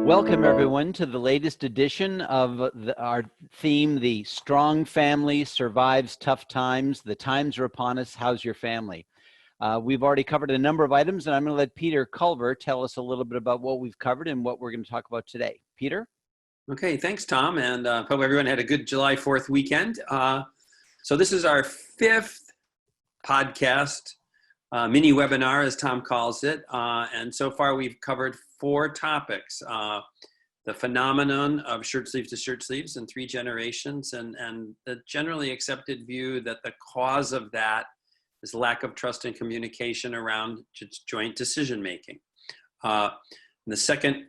Welcome, everyone, to the latest edition of our theme, The Strong Family Survives Tough Times. The times are upon us. How's your family? We've already covered a number of items, and I'm going to let Peter Culver tell us a little bit about what we've covered and what we're going to talk about today. Peter? Okay, thanks, Tom, and hope everyone had a good July 4th weekend. So this is our fifth podcast, mini webinar, as Tom calls it, and so far we've covered four topics. The phenomenon of shirt sleeves to shirt sleeves in 3 generations, and the generally accepted view that the cause of that is lack of trust and communication around joint decision making. In the second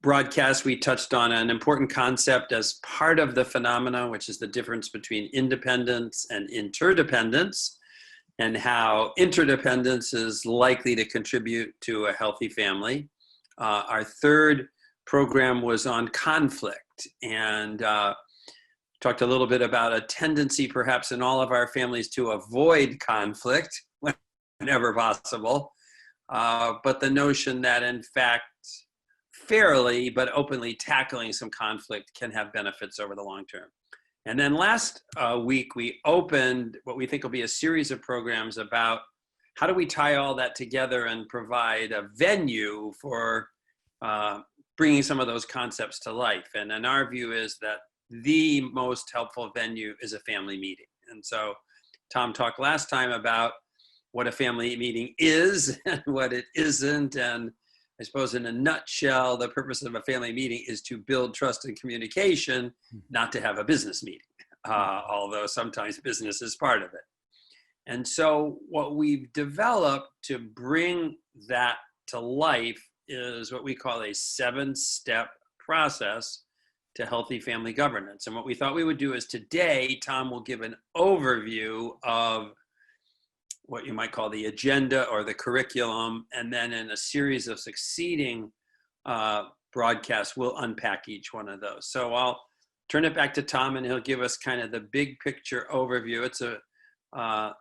broadcast, we touched on an important concept as part of the phenomena, which is the difference between independence and interdependence, and how interdependence is likely to contribute to a healthy family. Our third program was on conflict, and talked a little bit about a tendency perhaps in all of our families to avoid conflict whenever possible, but the notion that in fact fairly but openly tackling some conflict can have benefits over the long term. And then last week we opened what we think will be a series of programs about how do we tie all that together and provide a venue for bringing some of those concepts to life. And then our view is that the most helpful venue is a family meeting. And so Tom talked last time about what a family meeting is and what it isn't. And I suppose in a nutshell, the purpose of a family meeting is to build trust and communication, not to have a business meeting, although sometimes business is part of it. And so what we've developed to bring that to life is what we call a 7-step process to healthy family governance. And what we thought we would do is today, Tom will give an overview of what you might call the agenda or the curriculum, and then in a series of succeeding broadcasts, we'll unpack each one of those. So I'll turn it back to Tom, and he'll give us kind of the big picture overview. It's a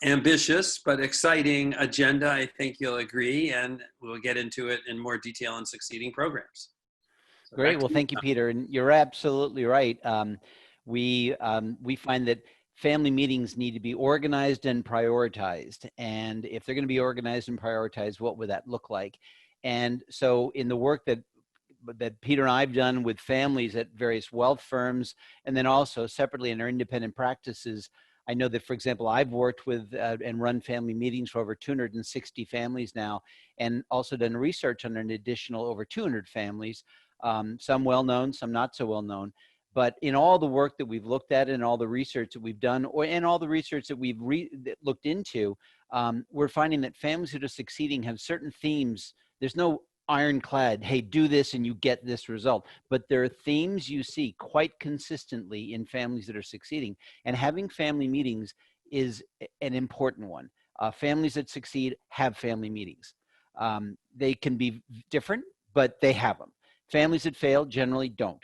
ambitious but exciting agenda, I think you'll agree, and we'll get into it in more detail in succeeding programs. So great. Well, thank you, Peter. And you're absolutely right. We find that family meetings need to be organized and prioritized. And if they're going to be organized and prioritized, what would that look like? And so in the work that Peter and I've done with families at various wealth firms, and then also separately in our independent practices, I know that, for example, I've worked with and run family meetings for over 260 families now, and also done research on an additional over 200 families, some well-known, some not so well-known. But in all the work that we've looked at and all the research that we've done, and all the research that we've looked into, we're finding that families that are succeeding have certain themes. There's no ironclad, hey, do this and you get this result. But there are themes you see quite consistently in families that are succeeding. And having family meetings is an important one. Families that succeed have family meetings. They can be different, but they have them. Families that fail generally don't.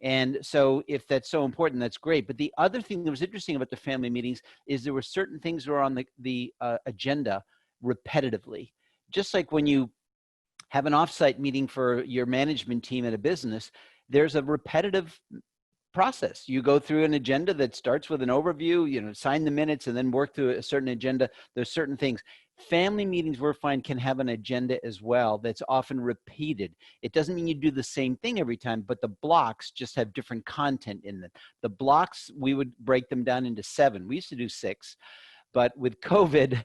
And so if that's so important, that's great. But the other thing that was interesting about the family meetings is there were certain things that were on the agenda repetitively. Just like when you have an offsite meeting for your management team at a business, there's a repetitive process. You go through an agenda that starts with an overview, sign the minutes, and then work through a certain agenda. There's certain things. Family meetings, we find, can have an agenda as well that's often repeated. It doesn't mean you do the same thing every time, but the blocks just have different content in them. The blocks, we would break them down into 7. We used to do 6. But with COVID,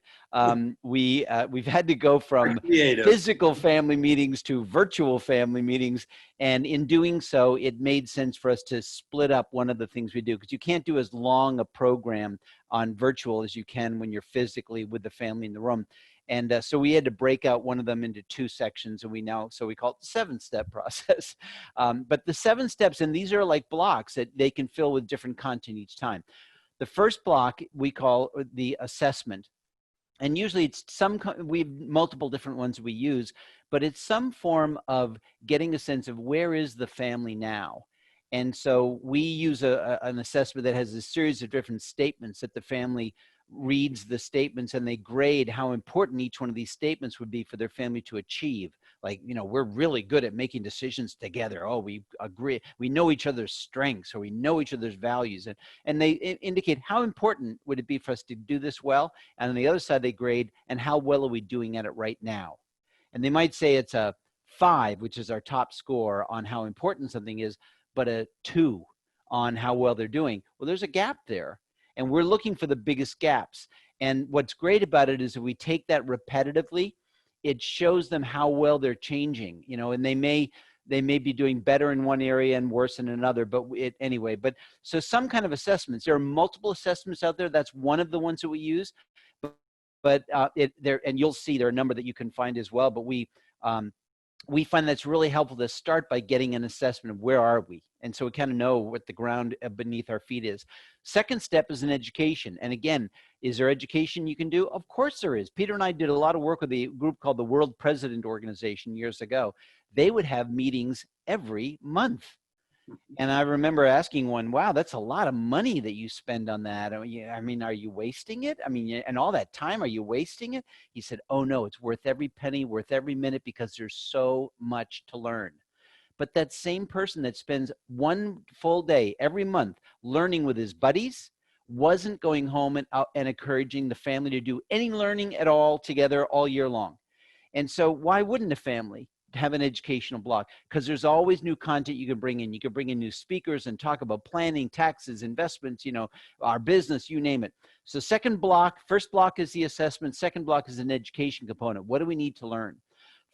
we've had to go from physical family meetings to virtual family meetings. And in doing so, it made sense for us to split up one of the things we do, because you can't do as long a program on virtual as you can when you're physically with the family in the room. And so we had to break out one of them into 2 sections, and we call it the 7-step process. But the 7 steps, and these are like blocks that they can fill with different content each time. The first block we call the assessment. And usually it's we have multiple different ones we use, but it's some form of getting a sense of where is the family now. And so we use an assessment that has a series of different statements that the family reads the statements and they grade how important each one of these statements would be for their family to achieve. Like, we're really good at making decisions together. Oh, we agree. We know each other's strengths, or we know each other's values. And they indicate how important would it be for us to do this well. And on the other side, they grade, and how well are we doing at it right now? And they might say it's a 5, which is our top score on how important something is, but a 2 on how well they're doing. Well, there's a gap there. And we're looking for the biggest gaps. And what's great about it is if we take that repetitively, it shows them how well they're changing, and they may be doing better in one area and worse in another, but anyway. But so some kind of assessments, there are multiple assessments out there. That's one of the ones that we use, but and you'll see there are a number that you can find as well. But we find that's really helpful to start by getting an assessment of where are we. And so we kind of know what the ground beneath our feet is. Second step is an education. And again, is there education you can do? Of course there is. Peter and I did a lot of work with a group called the World President Organization years ago. They would have meetings every month. And I remember asking one, wow, that's a lot of money that you spend on that. I mean, are you wasting it? I mean, and all that time, are you wasting it? He said, oh no, it's worth every penny, worth every minute, because there's so much to learn. But that same person that spends one full day every month learning with his buddies wasn't going home and encouraging the family to do any learning at all together all year long. And so why wouldn't a family have an educational block? Because there's always new content you can bring in. You can bring in new speakers and talk about planning, taxes, investments, our business, you name it. So first block is the assessment. Second block is an education component. What do we need to learn?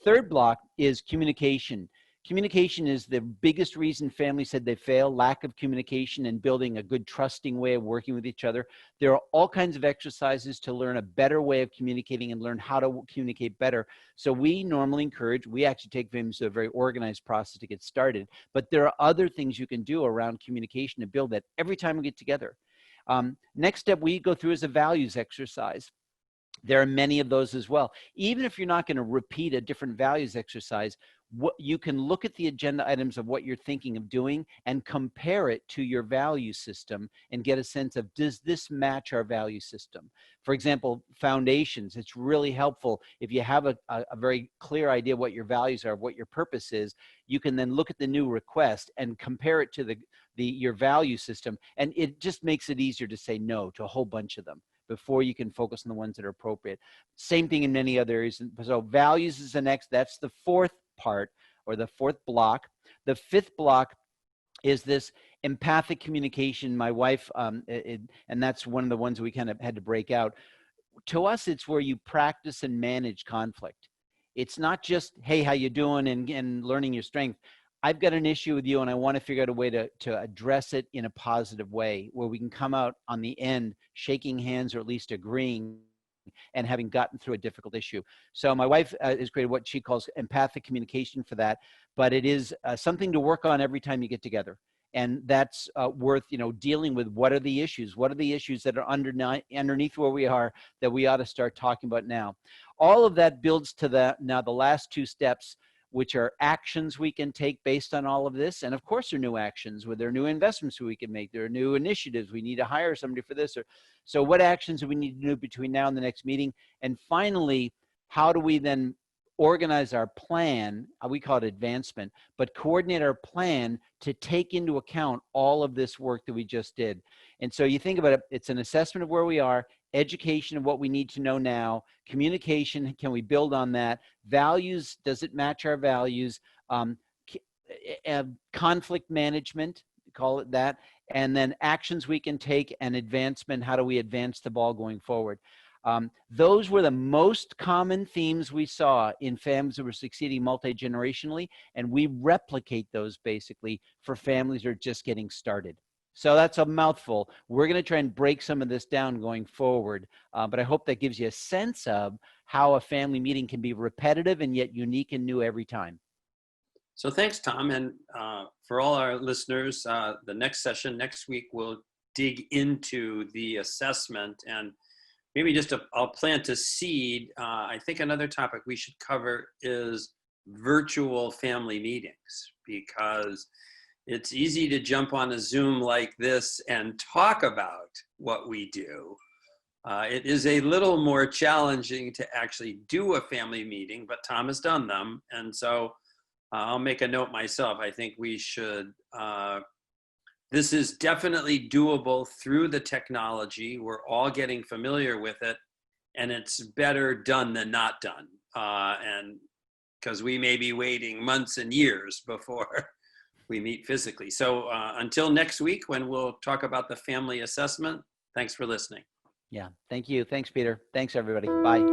Third block is communication. Communication is the biggest reason families said they fail, lack of communication and building a good trusting way of working with each other. There are all kinds of exercises to learn a better way of communicating and learn how to communicate better. So we normally we actually take families to a very organized process to get started, but there are other things you can do around communication to build that every time we get together. Next step we go through is a values exercise. There are many of those as well. Even if you're not going to repeat a different values exercise, you can look at the agenda items of what you're thinking of doing and compare it to your value system and get a sense of, does this match our value system? For example, foundations, it's really helpful if you have a very clear idea what your values are, what your purpose is. You can then look at the new request and compare it to your value system, and it just makes it easier to say no to a whole bunch of them before you can focus on the ones that are appropriate. Same thing in many other areas. So values is the next. That's the fourth part, or the fourth block. The fifth block is this empathic communication. My wife, and that's one of the ones we kind of had to break out. To us, it's where you practice and manage conflict. It's not just, hey, how you doing, and learning your strength. I've got an issue with you and I want to figure out a way to address it in a positive way where we can come out on the end shaking hands, or at least agreeing and having gotten through a difficult issue. So my wife has created what she calls empathic communication for that, but it is something to work on every time you get together. And that's worth, dealing with what are the issues that are underneath where we are that we ought to start talking about now. All of that builds to the last two steps, which are actions we can take based on all of this. And of course, there are new actions, there are new investments we can make. There are new initiatives. We need to hire somebody for this. So what actions do we need to do between now and the next meeting? And finally, how do we then organize our plan? We call it advancement, but coordinate our plan to take into account all of this work that we just did. And so you think about it, it's an assessment of where we are, education of what we need to know now, communication, can we build on that? Values, does it match our values? Conflict management, call it that. And then actions we can take, and advancement, how do we advance the ball going forward? Those were the most common themes we saw in families that were succeeding multi-generationally, and we replicate those basically for families that are just getting started. So that's a mouthful. We're going to try and break some of this down going forward, but I hope that gives you a sense of how a family meeting can be repetitive and yet unique and new every time. So thanks, Tom. And for all our listeners, the next session next week, we'll dig into the assessment, and maybe I'll plant a seed. I think another topic we should cover is virtual family meetings, because it's easy to jump on a Zoom like this and talk about what we do. It is a little more challenging to actually do a family meeting, but Tom has done them. And so I'll make a note myself. I think we should, this is definitely doable through the technology. We're all getting familiar with it, and it's better done than not done. And because we may be waiting months and years before we meet physically. So until next week, when we'll talk about the family assessment, thanks for listening. Yeah. Thank you. Thanks, Peter. Thanks, everybody. Bye.